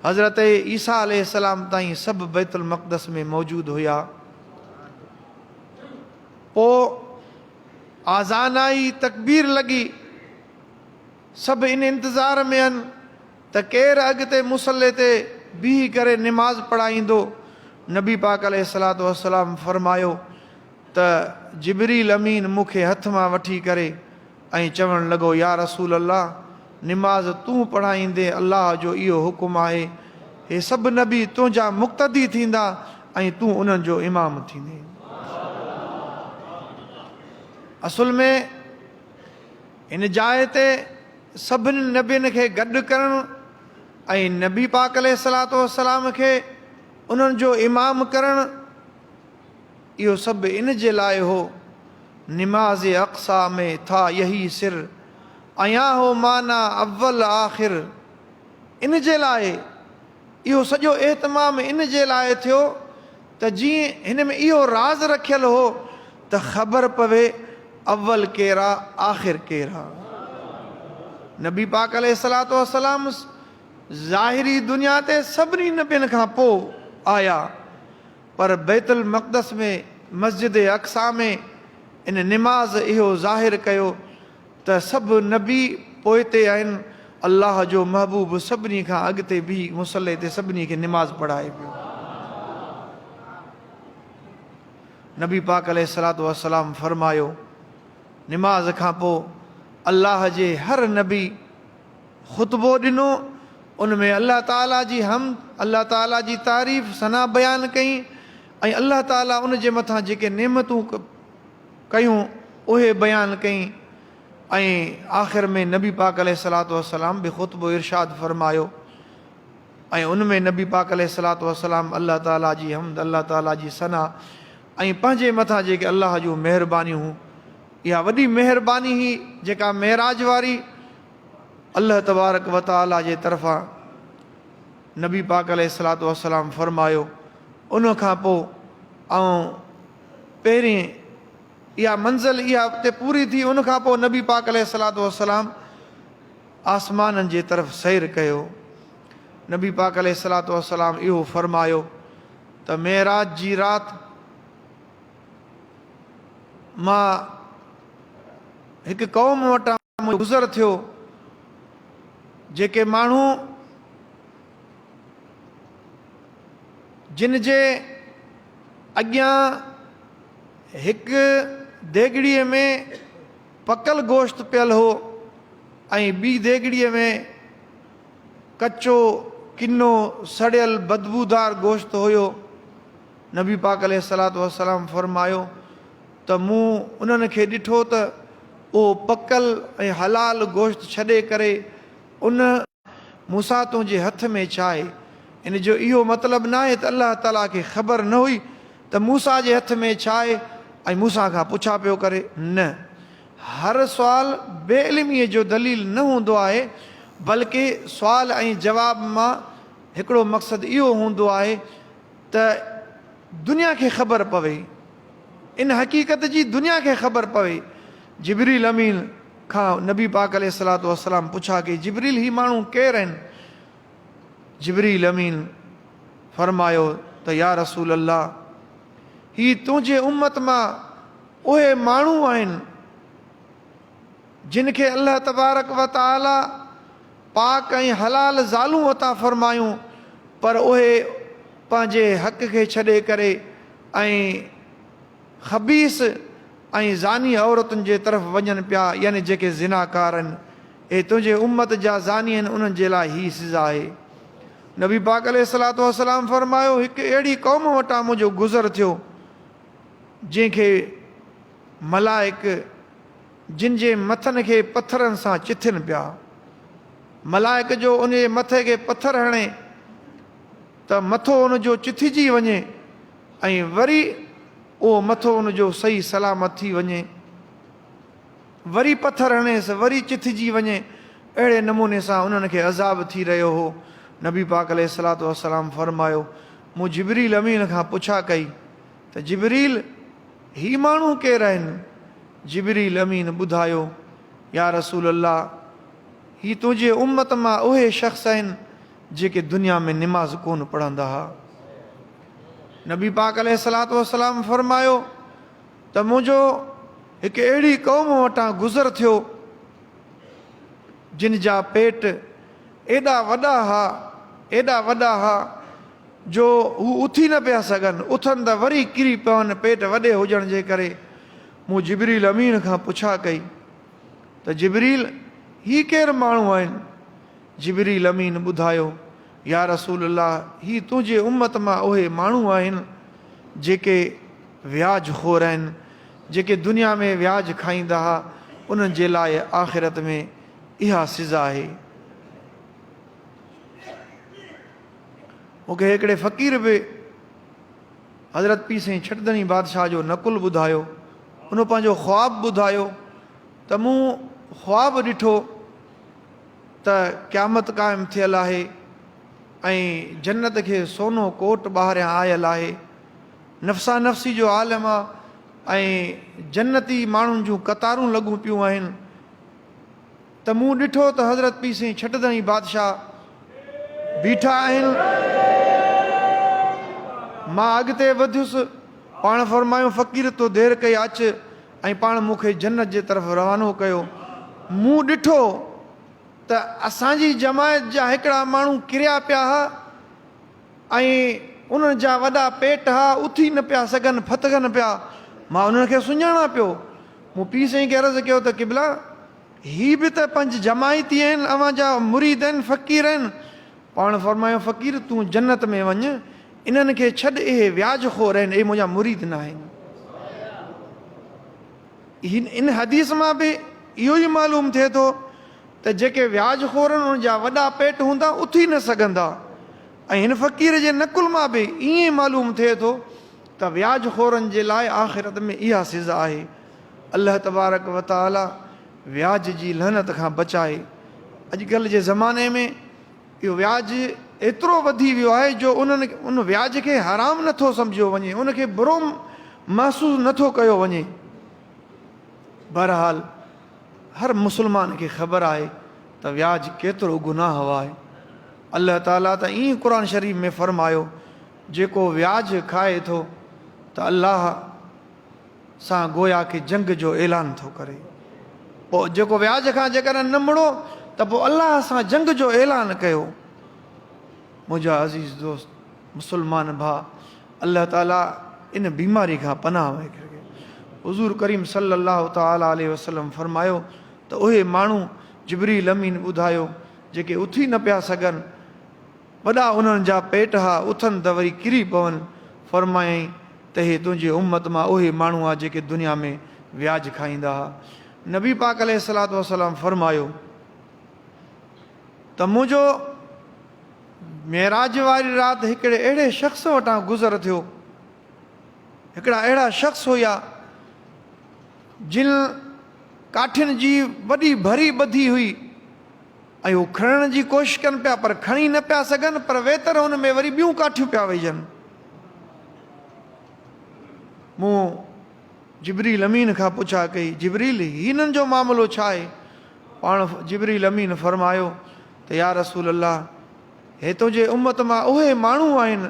हज़रत ईसा अलैहिस्सलाम ताईं सभु बैतुल मक़दस में मौजूदु हुया। पोइ आज़ान आई, तकबीर लॻी, सभु इन इंतज़ार में आहिनि त केरु अॻिते मुसले ते बीही करे निमाज़ पढ़ाईंदो। नबी पाक अलैहिस्सलातु वस्सलाम फ़रमायो त जिब्रील अमीन मूंखे हथ मां वठी करे ऐं चवणु लॻो या रसूल अल्लाह, निमाज़ तूं पढ़ाईंदे, अल्लाह जो इहो हुकुम आहे, हे सभु नबी तुंहिंजा मुक़्तदी थींदा ऐं तूं उन्हनि जो इमाम थींदे। असुल में हिन जाइ ते सभिनी नबियनि खे गॾु करणु ऐं नबी पाक अलैहिस्सलातु वस्सलाम खे उन्हनि जो इमाम करणु, इहो सभु इन जे लाइ हो निमाज़ अक़सा में था यही सिर अया हो माना अव्वल आख़िर। इन जे लाइ इहो सॼो एहतमाम इन जे लाइ थियो त जीअं हिन में इहो राज़ रखियलु हो त ख़बर पवे अव्वल केरु आहे, आख़िर केरु आहे। नबी पाक अलैहिस्सलातु वस्सलाम ज़ाहिरी दुनिया ते सभिनी नबियनि खां पोइ आया, पर बैतुल मक़दस में मस्जिद अक़सा में इन निमाज़ इहो ज़ाहिर कयो त सभु नबी पोइते आहिनि, अल्लाह जो महबूब सभिनी खां अॻिते बि मुसले ते सभिनी खे निमाज़ पढ़ाए पियो। नबी पाक अलैहिस्सलातु वस्सलाम फ़रमायो निमाज़ खां पोइ अल्लाह जे हर नबी ख़ुतबो ॾिनो, उन में अल्लाह ताला जी हमद, अल्लाह ताला जी तारीफ़ सना बयानु कई ऐं अल्लाह ताला उन जे मथां जेके नेमतूं कयूं उहे बयानु कई। ऐं आख़िर में नबी पाक अलैहिस्सलातु वस्सलाम बि ख़ुतबो इरशाद फ़रमायो ऐं उन में नबी पाक अलैहिस्सलातु वस्सलाम अल्लाह ताला जी हमद, अल्लाह ताला जी सना ऐं पंहिंजे मथां जेके अल्लाह जूं महिरबानियूं हुयूं, इहा वॾी महिरबानी हुई जेका मेराज वारी अल्लाह तबारक व तआला जे तरफ़ां नबी पाक अलैहिस्सलातु वस्सलाम फ़रमायो। उन खां पोइ पहिरीं इहा मंज़िल इहा उते पूरी थी। उन खां पोइ नबी पाक अलैहिस्सलातु वस्सलाम आसमाननि जे तरफ़ सैर कयो। नबी पाक अलैहिस्सलातु वस्सलाम इहो फरमायो त मेराज जी राति मां हिकु क़ौम वटां गुज़र थियो, जेके माण्हू जिन जे अॻियां हिकु देगिड़ीअ में पकल गोश्त पियल हो ऐं ॿी देगिड़ीअ में कचो किनो सड़ियल बदबूदार गोश्त हुयो। नबी पाक अलैहिस्सलातु वस्सलाम फरमायो त मूं उन्हनि खे ॾिठो त उहो पकल ऐं हलाल गोश्त छॾे करे उन मूसा तुंहिंजे हथ में छा आहे। इन जो इहो मतिलबु न आहे त अलाह ताला खे ख़बर न हुई त मूसा जे हथ में छा आहे ऐं मूसा खां पुछा पियो करे। न, हर सुवाल बेइल्मीअ जो दलील न हूंदो आहे, बल्कि सुवाल ऐं जवाब मां हिकिड़ो मक़सदु इहो हूंदो आहे त दुनिया खे ख़बर पवे, इन हक़ीक़त जी दुनिया खे ख़बर पवे। जिब्रील अमीन खां नबी पाक अलैहिस्सलातु वस्सलाम पुछा कि जिब्रील ही माण्हू केरु आहिनि। जिब्रील अमीन फरमायो त या रसूल अल्लाह, ही तुंहिंजे उम्मत मां उहे माण्हू आहिनि जिन खे अल्लाह तबारक व तआला पाक ऐं हलाल ज़ालूं अता फरमायूं, पर उहे पंहिंजे हक़ खे छॾे करे ऐं ख़बीस ऐं ज़ानी औरतुनि जे तरफ़ वञनि पिया, यानी जेके ज़िनाकार आहिनि। हे तुंहिंजे उम्मत जा ज़ानी आहिनि, उन्हनि जे लाइ ही सज़ा आहे। नबी पाक अलैहिस्सलातु वस्सलाम फरमायो हिकु अहिड़ी क़ौम वटां मुंहिंजो गुज़र थियो जंहिंखे मलाइक जिन जे मथनि खे पथरनि सां चिथनि पिया। मलाइक जो उन जे मथे खे पथर हणे त मथो उनजो चिथिजी वञे ऐं वरी उहो मथो उनजो सही सलामत थी वञे, वरी पथर हणेसि वरी चिथिजी वञे। अहिड़े नमूने सां उन्हनि खे अज़ाब थी रहियो हो। नबी पाक अलैहिस्सलातु वस्सलाम फरमायो, मूं जिब्रील अमीन खां पुछा कई त जिब्रील ही माण्हू केरु आहिनि। जिब्रील अमीन ॿुधायो, या रसूल अल्लाह, ही तुंहिंजे उम्मत मां उहे शख़्स आहिनि जेके दुनिया में निमाज़ कोन पढ़ंदा हुआ। नबी पाक अलैहिस्सलातु वस्सलाम फरमायो त मुंहिंजो हिकु अहिड़ी क़ौम वटां गुज़र थियो जिन जा पेट एॾा वॾा हुआ जो हू उथी न पिया सघनि, उथनि त वरी किरी पवनि पेट वॾे हुजण जे करे। मूं जिब्रील अमीन खां पुछा कई त जिब्रील ही केरु माण्हू आहिनि। जिब्रील अमीन ॿुधायो, या रसूल अल्लाह, ही तुंहिंजे उम्मत मां उहे माण्हू आहिनि जेके व्याज खोर आहिनि, जेके दुनिया में व्याज खाईंदा हुआ, उन्हनि जे लाइ आख़िरत में इहा सज़ा आहे। मूंखे हिकिड़े फ़क़ीर बि हज़रत पीर साईं छटदणी बादशाह जो नकुल ॿुधायो। उन पंहिंजो ख़्वाबु ॿुधायो त मूं ख़्वाबु ॾिठो त क़यामत क़ाइमु थियल आहे ऐं जन्नत खे सोनो कोट ॿाहिरियां आयल आहे, नफ़्सा नफ़्सी जो आलम आहे ऐं जन्नती माण्हुनि जूं कतारूं लॻूं पियूं आहिनि। त मूं ॾिठो त हज़रत पीर साईं छटदणी बादशाह बीठा आहिनि। मां अॻिते वधियुसि, पाण फरमायो फ़क़ीर तो देरि कई अच, ऐं पाण मूंखे जन्नत जे तरफ़ रवानो कयो। मूं ॾिठो त असांजी जमायत जा हिकिड़ा माण्हू किरिया पिया हुआ ऐं उन्हनि जा वॾा पेट हुआ, उथी न पिया सघनि, फतगनि पिया। मां उन्हनि खे सुञाणा पियो। मूं पीउ साईं खे अर्ज़ु कयो त क़िबला, ही बि त पंज जमायती आहिनि, अव्हां जा मुरीद आहिनि, फ़क़ीर आहिनि। पाण फरमायो फ़क़ीर तूं जन्नत में वञ, इन्हनि खे छॾ, इहे व्याज खोर आहिनि, इहे मुंहिंजा मुरीद न आहिनि। इन हदीस मां बि इहो ई मालूम थिए थो त जेके व्याज खोर आहिनि उन जा वॾा पेट हूंदा, उथी न सघंदा। ऐं हिन फ़क़ीर जे नकुल मां बि ईअं मालूम थिए थो त व्याज खोरनि जे लाइ आख़िरत में इहा सज़ा आहे। अल्लाह तबारक व तआला व्याज जी लहनत खां बचाए। अॼुकल्ह जे ज़माने में इहो व्याज एतिरो वधी वियो आहे जो उन व्याज खे हराम नथो सम्झियो वञे, उनखे बुरो महसूसु नथो कयो वञे। बहरहाल हर मुसलमान खे ख़बर आहे त व्याज केतिरो गुनाह आहे। अल्लाह ताला त ईअं क़ुर शरीफ़ में फरमायो, जेको व्याज खाए थो त अल्लाह सां गोया खे जंग जो ऐलान थो करे। पोइ जेको व्याज खां जेकॾहिं न मुड़ो त पोइ अल्लाह सां जंग जो ऐलान कयो। मुंहिंजा अज़ीज़ दोस्त मुसलमान भाउ, अल्लाह ताला इन बीमारी खां पनाह वेखे। हुज़ूर करीम सल्लल्लाहु ताला अलैहि वसल्लम फरमायो त उहे माण्हू जिब्रील अमीन ॿुधायो जेके उथी न पिया सघनि, वॾा उन्हनि जा पेट हा, उथनि त वरी किरी पवनि। फरमायईं त हे तुंहिंजे उम्मत मां उहे माण्हू आहे जेके दुनिया में व्याज खाईंदा हुआ। नबी पाक अलैहिस्सलातु वस्सलाम फरमायो त मुंहिंजो मेराज वारी राति हिकिड़े अहिड़े शख़्स वटां गुज़र थियो, हिकिड़ा अहिड़ा शख़्स हुया जिन काठियुनि जी वॾी भरी ॿधी हुई ऐं उहो खणण जी कोशिशि कनि पिया पर खणी न पिया सघनि, पर वेतर हुन में वरी ॿियूं काठियूं पिया विझनि। मूं जिब्रील अमीन खां पुछा कई, जिब्रील हिननि जो मामिलो छा आहे? पाण जिब्रील अमीन फरमायो त या रसूल अल्लाह, हे तुंहिंजे उम्मत मां उहे माण्हू आहिनि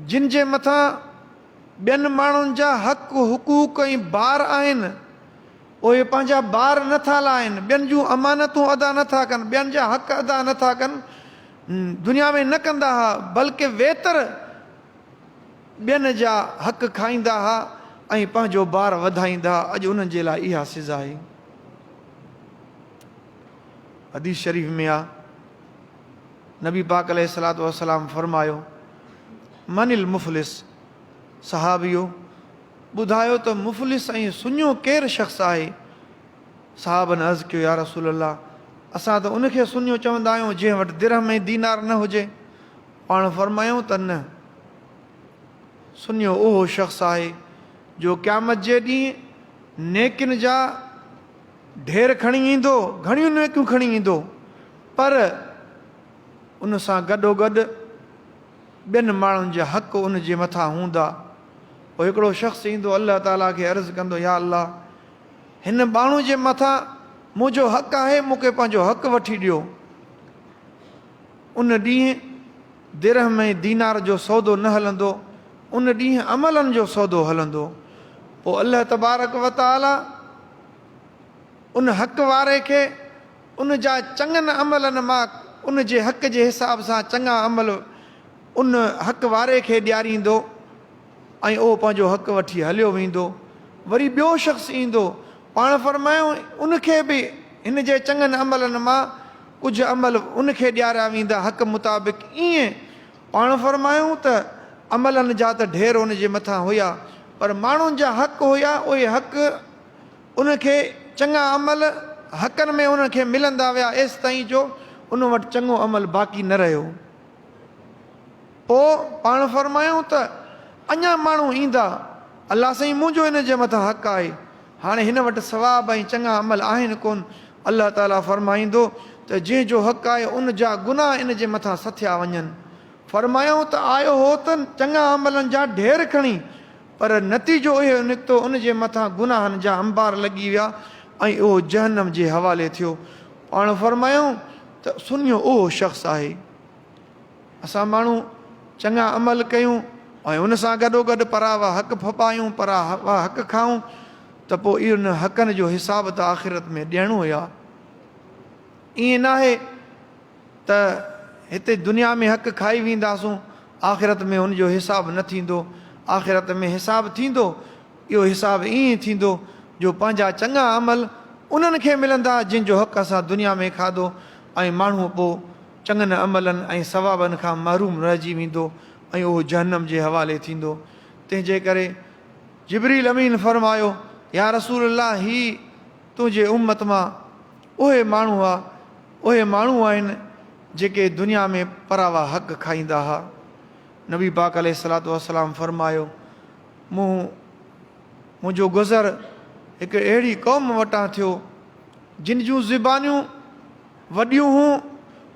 जिन जे मथां ॿियनि माण्हुनि जा हक़ हुकूक ऐं बार आहिनि, उहे पंहिंजा बार नथा लाहिनि, ॿियनि जूं अमानतूं अदा नथा कनि, ॿियनि जा हक़ अदा नथा कनि, दुनिया में न कंदा हुआ, बल्कि वेतर ॿियनि जा हक़ खाईंदा हुआ ऐं पंहिंजो बार वधाईंदा हुआ। अॼु उन्हनि जे लाइ इहा सज़ा आहे। हदीस शरीफ़ में आहे, नबी पाक अलैहिस्सलातु वस्सलाम फरमायो, मनिल मुफ़लिस, सहाबियो ॿुधायो त मुफ़लिस ऐं सुञो केरु शख़्स आहे? साहबनि अर्ज़ु कयो, या रसूल अल्लाह, असां त उनखे सुञो चवंदा आहियूं जंहिं वटि दिरहम ऐं दीनार न हुजे। पाण फरमायूं त न, सुञो उहो शख़्स आहे जो क़यामत जे ॾींहुं नेकिन जा ढेर खणी ईंदो, घणियूं नेकियूं खणी ईंदो, पर उन सां गॾोगॾु ॿियनि माण्हुनि जा हक़ उन जे मथां हूंदा। पोइ हिकिड़ो शख़्स ईंदो, अल्लाह ताला खे अर्ज़ु कंदो, या अल्लाह, हिन माण्हू जे मथां मुंहिंजो हक़ आहे, मूंखे पंहिंजो हक़ वठी ॾियो। उन ॾींहुं दिरहम ऐं दीनार जो सौदो न हलंदो, उन ॾींहुं अमलनि जो सौदो हलंदो। पोइ अल्लाह तबारक व तआला उन हक़ वारे खे उन जा चङनि अमलनि मां उन जे हक़ जे हिसाब सां चङा अमल उन हक़ वारे खे ॾियारींदो ऐं उहो पंहिंजो हक़ वठी हलियो वेंदो। वरी ॿियो शख़्स ईंदो, पाण फरमायूं उनखे बि हिन जे चङनि अमलनि मां कुझु अमल उनखे ॾियारिया वेंदा हक़ मुताबिक़। ईअं पाण फरमायूं त अमलनि जा त ढेर उन जे मथां हुया, पर माण्हुनि जा हक़ हुया, उहे हक़ उनखे चङा अमल हक़नि में उनखे मिलंदा विया एसि ताईं जो उन वटि चङो अमल बाक़ी न रहियो। पोइ पाण फरमायूं त अञा माण्हू ईंदा, अल्लाह साईं मुंहिंजो हिन जे मथां हक़ आहे, हाणे हिन वटि सवाब ऐं चङा अमल आहिनि कोन। अल्लाह ताला फरमाईंदो त जंहिंजो हक़ आहे उन जा गुनाह इन जे मथां सथिया वञनि। फरमायूं त आयो हो त चङा अमलनि जा ढेर खणी, पर नतीजो इहो निकितो उन जे मथां गुनाहनि जा अंबार लॻी विया ऐं उहो जहन्नम जे हवाले थियो। पाण फरमायूं त सुञो उहो शख़्स आहे। असां माण्हू चङा अमल कयूं ऐं उन सां गॾोगॾु परावा हक़ फपायूं, परावा हक़ खाऊं, त पोइ इहो हक़नि जो हिसाब त आख़िरत में ॾियणो हुया। ईअं न आहे त हिते दुनिया में हक़ खाई वेंदासूं, आख़िरत में हुनजो हिसाब न थींदो। आख़िरत में हिसाब थींदो, इहो हिसाब ईअं थींदो जो पंहिंजा चङा अमल उन्हनि खे मिलंदा जिन जो हक़ असां दुनिया में खाधो, ऐं माण्हू पोइ चङनि अमलनि ऐं सवाबनि खां महरूम रहिजी वेंदो ऐं उहो जहन्नम जे हवाले थींदो। तंहिंजे करे जिब्रील अमीन फरमायो, या रसूल अल्लाह, ही तुंहिंजे उम्मत मां उहे माण्हू आहे, उहे माण्हू आहिनि जेके दुनिया में परावा हक़ खाईंदा हुआ। नबी पाक अलैहिस्सलातु वस्सलाम फरमायो, मुंहिंजो गुज़र हिकु अहिड़ी क़ौम वटां थियो जिन जूं ज़िबानियूं वॾियूं हुयूं,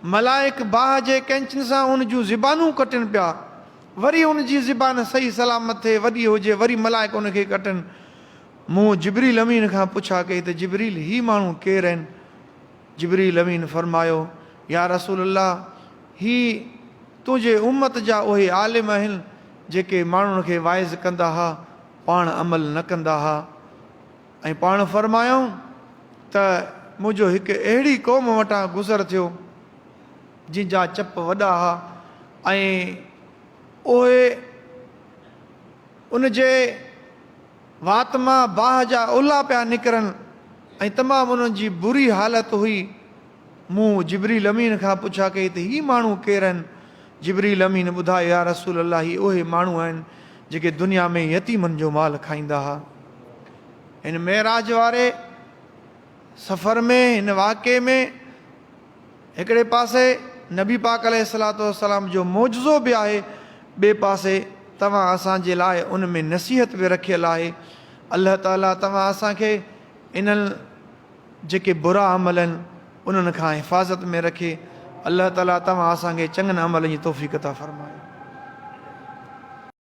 मलाइक बाह जे कैंचिन सां उन जूं ज़िबानूं कटनि पिया, वरी उन जी ज़िबान सही सलामत थिए, वॾी हुजे, वरी मलाइक उनखे कटनि। मूं जिबरील अमीन खां पुछा कई त जिबरील ही माण्हू केरु आहिनि? जिबरील अमीन फरमायो, या रसूल अल्लाह, ही तुंहिंजे उम्मत जा उहे आलिम आहिनि जेके माण्हुनि खे वाइज़ कंदा हुआ, पाण अमल न कंदा हुआ। ऐं पाण फरमायूं त मुंहिंजो हिकु अहिड़ी क़ौम वटां गुज़र थियो जंहिंजा चप वॾा हुआ ऐं उहे उन जे वात मां बाह जा उला पिया निकिरनि ऐं तमामु उन्हनि जी बुरी हालत हुई। मूं जिबरील अमीन खां पुछा कई त ही माण्हू केरु आहिनि? जिबरील अमीन ॿुधायो, या रसूल अल्लाह, ही उहे माण्हू आहिनि जेके दुनिया में यतीमनि जो माल खाईंदा हुआ। हिन मेराज वारे सफ़र में, हिन वाक़े में हिकिड़े पासे नबी पाक अलैहिस्सलातु वस्सलाम जो मौजज़ो बि आहे, ॿिए पासे तव्हां असांजे लाइ उन में नसीहत बि रखियलु आहे। अल्लाह ताला तव्हां असांखे इन्हनि जेके बुरा अमल आहिनि उन्हनि खां हिफ़ाज़त में रखे। अल्लाह ताला तव्हां असांखे चङनि अमलनि जी तौफ़ीक़ अता फ़रमाए।